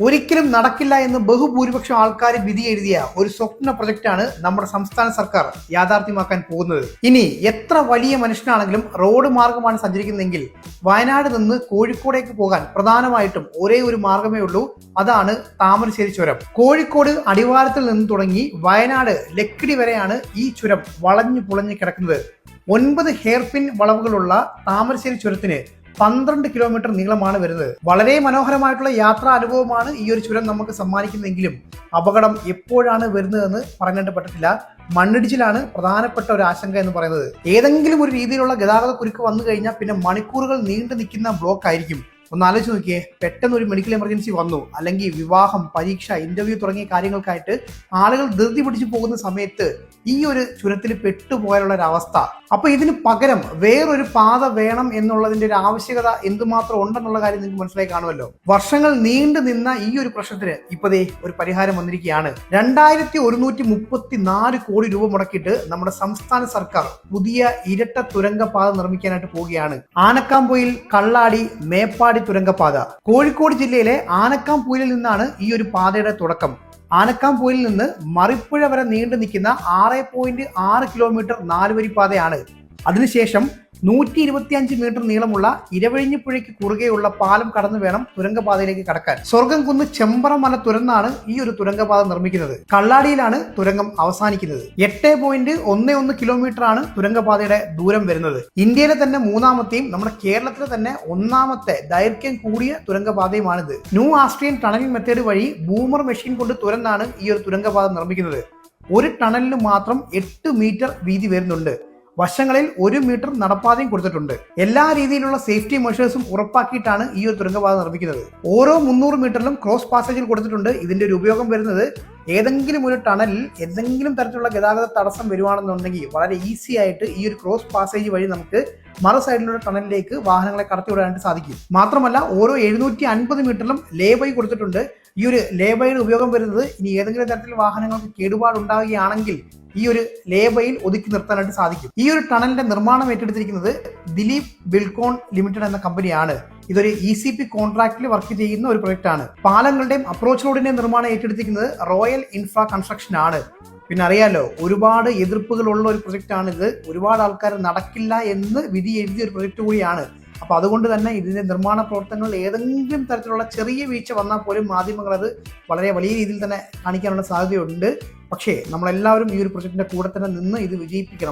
ഒരിക്കലും നടക്കില്ല എന്ന് ബഹുഭൂരിപക്ഷം ആൾക്കാർ വിധി എഴുതിയ ഒരു സ്വപ്ന പ്രൊജക്റ്റാണ് നമ്മുടെ സംസ്ഥാന സർക്കാർ യാഥാർത്ഥ്യമാക്കാൻ പോകുന്നത്. ഇനി എത്ര വലിയ മനുഷ്യനാണെങ്കിലും റോഡ് മാർഗമാണ് സഞ്ചരിക്കുന്നതെങ്കിൽ വയനാട് നിന്ന് കോഴിക്കോടേക്ക് പോകാൻ പ്രധാനമായിട്ടും ഒരേ ഒരു മാർഗമേ ഉള്ളൂ. അതാണ് താമരശ്ശേരി ചുരം. കോഴിക്കോട് അടിവാരത്തിൽ നിന്ന് തുടങ്ങി വയനാട് ലക്കിടി വരെയാണ് ഈ ചുരം വളഞ്ഞു പുളഞ്ഞു കിടക്കുന്നത്. 9 ഹെയർപിൻ വളവുകളുള്ള താമരശ്ശേരി ചുരത്തിന് 12 കിലോമീറ്റർ നീളമാണ് വരുന്നത്. വളരെ മനോഹരമായിട്ടുള്ള യാത്രാ അനുഭവമാണ് ഈ ഒരു ചുരം നമുക്ക് സമ്മാനിക്കുന്നതെങ്കിലും അപകടം എപ്പോഴാണ് വരുന്നതെന്ന് പറഞ്ഞിട്ട് പറ്റത്തില്ല. മണ്ണിടിച്ചിലാണ് പ്രധാനപ്പെട്ട ഒരു ആശങ്ക എന്ന് പറയുന്നത്. ഏതെങ്കിലും ഒരു രീതിയിലുള്ള ഗതാഗത കുരുക്ക് വന്നു കഴിഞ്ഞാൽ പിന്നെ മണിക്കൂറുകൾ നീണ്ടു നിൽക്കുന്ന ബ്ലോക്ക് ആയിരിക്കും. ഒന്ന് ആലോചിച്ച് നോക്കിയേ, പെട്ടെന്ന് ഒരു മെഡിക്കൽ എമർജൻസി വന്നു, അല്ലെങ്കിൽ വിവാഹം, പരീക്ഷ, ഇന്റർവ്യൂ തുടങ്ങിയ കാര്യങ്ങൾക്കായിട്ട് ആളുകൾ ധൃതി പിടിച്ചു പോകുന്ന സമയത്ത് ഈ ഒരു ചുരത്തിൽ പെട്ടുപോയാലുള്ള ഒരു അവസ്ഥ. അപ്പൊ ഇതിന് പകരം വേറൊരു പാത വേണം എന്നുള്ളതിന്റെ ഒരു ആവശ്യകത എന്തുമാത്രം ഉണ്ടെന്നുള്ള കാര്യം നിങ്ങൾക്ക് മനസ്സിലായി കാണുമല്ലോ. വർഷങ്ങൾ നീണ്ടു നിന്ന ഈ ഒരു പ്രശ്നത്തിന് ഇപ്പതേ ഒരു പരിഹാരം വന്നിരിക്കുകയാണ്. 2134 കോടി രൂപ മുടക്കിയിട്ട് നമ്മുടെ സംസ്ഥാന സർക്കാർ പുതിയ ഇരട്ട തുരങ്കപാത നിർമ്മിക്കാനായിട്ട് പോവുകയാണ്. ആനക്കാംപൊയിൽ കള്ളാടി മേപ്പാടി തുരങ്കപാത. കോഴിക്കോട് ജില്ലയിലെ ആനക്കാംപൊയിലിൽ നിന്നാണ് ഈ ഒരു പാതയുടെ തുടക്കം. ആനക്കാംപൊയിലിൽ നിന്ന് മറിപ്പുഴ വരെ നീണ്ടു നിൽക്കുന്ന 6.6 കിലോമീറ്റർ 4 വരി പാതയാണ്. അതിനുശേഷം 125 മീറ്റർ നീളമുള്ള ഇരവഴിഞ്ഞിപ്പുഴയ്ക്ക് കുറുകെയുള്ള പാലം കടന്നു വേണം തുരങ്കപാതയിലേക്ക് കടക്കാൻ. സ്വർഗം കുന്ന് ചെമ്പറ മല തുരന്നാണ് ഈ ഒരു തുരങ്കപാത നിർമ്മിക്കുന്നത്. കള്ളാടിയിലാണ് തുരങ്കം അവസാനിക്കുന്നത്. 8.11 കിലോമീറ്റർ ആണ് തുരങ്കപാതയുടെ ദൂരം വരുന്നത്. ഇന്ത്യയിലെ തന്നെ 3ാമത്തെയും നമ്മുടെ കേരളത്തിലെ തന്നെ 1ാമത്തെ ദൈർഘ്യം കൂടിയ തുരങ്കപാതയുമാണിത്. ന്യൂ ആസ്ട്രിയൻ ടണലിംഗ് മെത്തേഡ് വഴി ബൂമർ മെഷീൻ കൊണ്ട് തുരന്നാണ് ഈ ഒരു തുരങ്കപാത നിർമ്മിക്കുന്നത്. ഒരു ടണലിന് മാത്രം 8 മീറ്റർ വീതി വരുന്നുണ്ട്. വശങ്ങളിൽ 1 മീറ്റർ നടപ്പാതയും കൊടുത്തിട്ടുണ്ട്. എല്ലാ രീതിയിലുള്ള സേഫ്റ്റി മെഷേഴ്സും ഉറപ്പാക്കിയിട്ടാണ് ഈ ഒരു തുരങ്കപാത നിർമ്മിക്കുന്നത്. ഓരോ 300 മീറ്ററിലും ക്രോസ് പാസേജിൽ കൊടുത്തിട്ടുണ്ട്. ഇതിന്റെ ഒരു ഉപയോഗം വരുന്നത് ഏതെങ്കിലും ഒരു ടണലിൽ എന്തെങ്കിലും തരത്തിലുള്ള ഗതാഗത തടസ്സം വരുവാണെന്നുണ്ടെങ്കിൽ വളരെ ഈസി ആയിട്ട് ഈ ഒരു ക്രോസ് പാസേജ് വഴി നമുക്ക് മറു സൈഡിലുള്ള ടണലിലേക്ക് വാഹനങ്ങളെ കടത്തിവിടാനായിട്ട് സാധിക്കും. മാത്രമല്ല ഓരോ 750 മീറ്ററിലും ലേബൈ കൊടുത്തിട്ടുണ്ട്. ഈ ഒരു ലേബൈയുടെ ഉപയോഗം വരുന്നത് ഇനി ഏതെങ്കിലും തരത്തിൽ വാഹനങ്ങൾക്ക് കേടുപാടുണ്ടാവുകയാണെങ്കിൽ ഈ ഒരു ലേബയിൽ ഒതുക്കി നിർത്താനായിട്ട് സാധിക്കും. ഈ ഒരു ടണലിന്റെ നിർമ്മാണം ഏറ്റെടുത്തിരിക്കുന്നത് ദിലീപ് ബിൽകോൺ ലിമിറ്റഡ് എന്ന കമ്പനിയാണ്. ഇതൊരു ECP കോൺട്രാക്റ്റിൽ വർക്ക് ചെയ്യുന്ന ഒരു പ്രൊജക്റ്റ് ആണ്. പാലങ്ങളുടെയും അപ്രോച്ച് റോഡിന്റെയും നിർമ്മാണം ഏറ്റെടുത്തിരിക്കുന്നത് റോയൽ ഇൻഫ്രാ കൺസ്ട്രക്ഷൻ ആണ്. പിന്നെ അറിയാലോ, ഒരുപാട് എതിർപ്പുകളുള്ള ഒരു പ്രൊജക്റ്റ് ആണിത്. ഒരുപാട് ആൾക്കാർ നടക്കില്ല എന്ന് വിധി എഴുതിയ ഒരു പ്രൊജക്റ്റ് കൂടിയാണ്. അപ്പൊ അതുകൊണ്ട് തന്നെ ഇതിന്റെ നിർമ്മാണ പ്രവർത്തനങ്ങളിൽ ഏതെങ്കിലും തരത്തിലുള്ള ചെറിയ വീഴ്ച വന്നാൽ പോലും മാധ്യമങ്ങൾ അത് വളരെ വലിയ രീതിയിൽ തന്നെ കാണിക്കാനുള്ള സാധ്യതയുണ്ട്. പക്ഷേ നമ്മളെല്ലാവരും ഈ ഒരു പ്രൊജക്ടിന്റെ കൂടെ തന്നെ നിന്ന് ഇത് വിജയിപ്പിക്കണം.